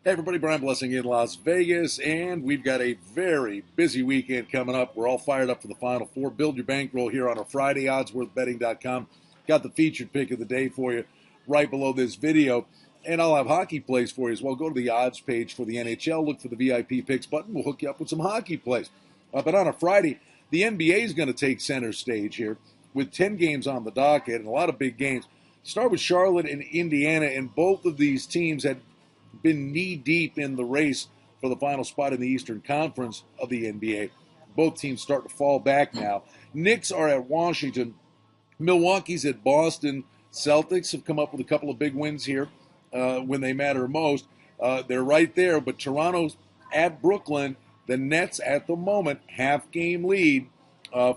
Hey everybody, Brian Blessing in Las Vegas, and we've got a very busy weekend coming up. We're all fired up for the Final Four. Build your bankroll here on a Friday, oddsworthbetting.com. Got the featured pick of the day for you right below this video, and I'll have hockey plays for you as well. Go to the odds page for the NHL, look for the VIP picks button. We'll hook you up with some hockey plays. But on a Friday, the NBA is going to take center stage here with 10 games on the docket and a lot of big games. Start with Charlotte and Indiana, and both of these teams had been knee-deep in the race for the final spot in the Eastern Conference of the NBA. Both teams start to fall back now. Knicks are at Washington. Milwaukee's at Boston. Celtics have come up with a couple of big wins here when they matter most. They're right there, but Toronto's at Brooklyn. The Nets, at the moment, half-game lead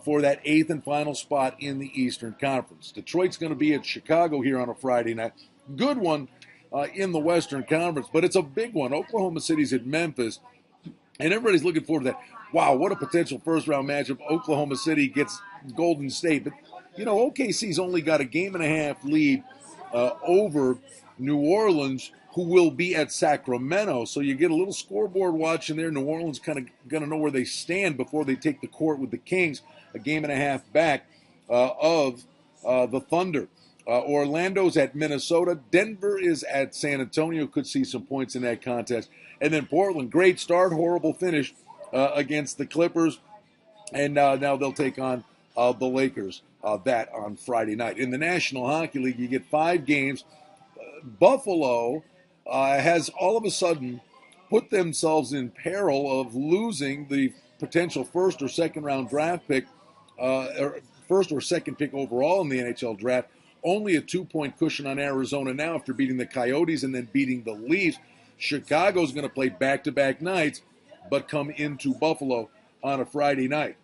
for that eighth and final spot in the Eastern Conference. Detroit's going to be at Chicago here on a Friday night. Good one in the Western Conference, but it's a big one. Oklahoma City's at Memphis, and everybody's looking forward to that. Wow, what a potential first-round matchup. Oklahoma City gets Golden State. But, you know, OKC's only got a game-and-a-half lead over New Orleans, who will be at Sacramento. So you get a little scoreboard watching there. New Orleans kind of going to know where they stand before they take the court with the Kings, a game-and-a-half back of the Thunder. Orlando's at Minnesota. Denver is at San Antonio. Could see some points in that contest. And then Portland, great start, horrible finish against the Clippers. And now they'll take on the Lakers that on Friday night. In the National Hockey League, you get 5 games. Buffalo has all of a sudden put themselves in peril of losing the potential first or second round draft pick, or first or second pick overall in the NHL draft. Only a 2-point cushion on Arizona now after beating the Coyotes and then beating the Leafs. Chicago's going to play back-to-back nights, but come into Buffalo on a Friday night.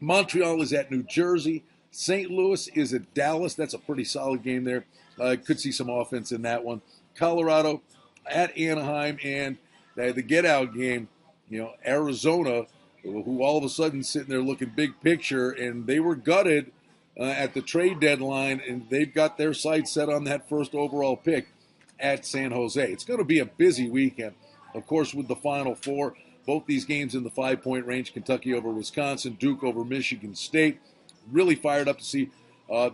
Montreal is at New Jersey. St. Louis is at Dallas. That's a pretty solid game there. Could see some offense in that one. Colorado at Anaheim, and the get-out game, you know, Arizona, who all of a sudden sitting there looking big picture, and they were gutted at the trade deadline, and they've got their sights set on that first overall pick at San Jose. It's going to be a busy weekend, of course, with the Final Four. Both these games in the 5-point range, Kentucky over Wisconsin, Duke over Michigan State. Really fired up to see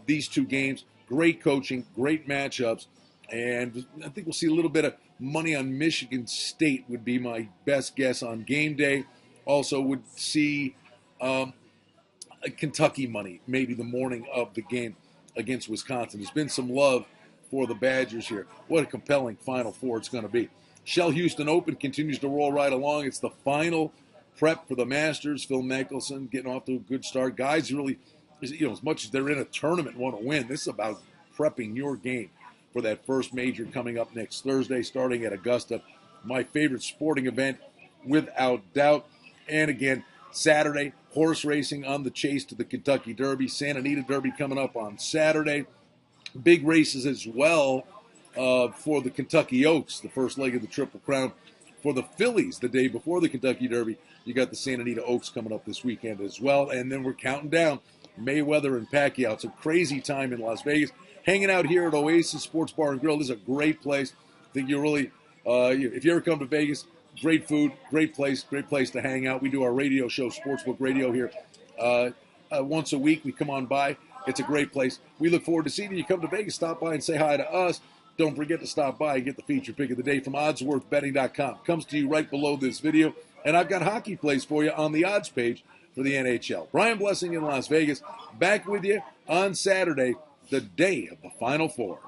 these two games. Great coaching, great matchups, and I think we'll see a little bit of money on Michigan State would be my best guess on game day. Also would see Kentucky money, maybe the morning of the game against Wisconsin. There's been some love for the Badgers here. What a compelling Final Four it's going to be. Shell Houston Open continues to roll right along. It's the final prep for the Masters. Phil Mickelson getting off to a good start. Guys really, you know, as much as they're in a tournament and want to win, this is about prepping your game for that first major coming up next Thursday, starting at Augusta. My favorite sporting event, without doubt. And again, Saturday, horse racing on the chase to the Kentucky Derby. Santa Anita Derby coming up on Saturday. Big races as well for the Kentucky Oaks, the first leg of the Triple Crown. For the fillies, the day before the Kentucky Derby, you got the Santa Anita Oaks coming up this weekend as well. And then we're counting down Mayweather and Pacquiao. It's a crazy time in Las Vegas. Hanging out here at Oasis Sports Bar and Grill. This is a great place. I think you'll really, if you ever come to Vegas, great food, great place to hang out. We do our radio show, Sportsbook Radio, here once a week. We come on by. It's a great place. We look forward to seeing you. You come to Vegas, stop by and say hi to us. Don't forget to stop by and get the featured pick of the day from oddsworthbetting.com. Comes to you right below this video. And I've got hockey plays for you on the odds page for the NHL. Brian Blessing in Las Vegas, back with you on Saturday, the day of the Final Four.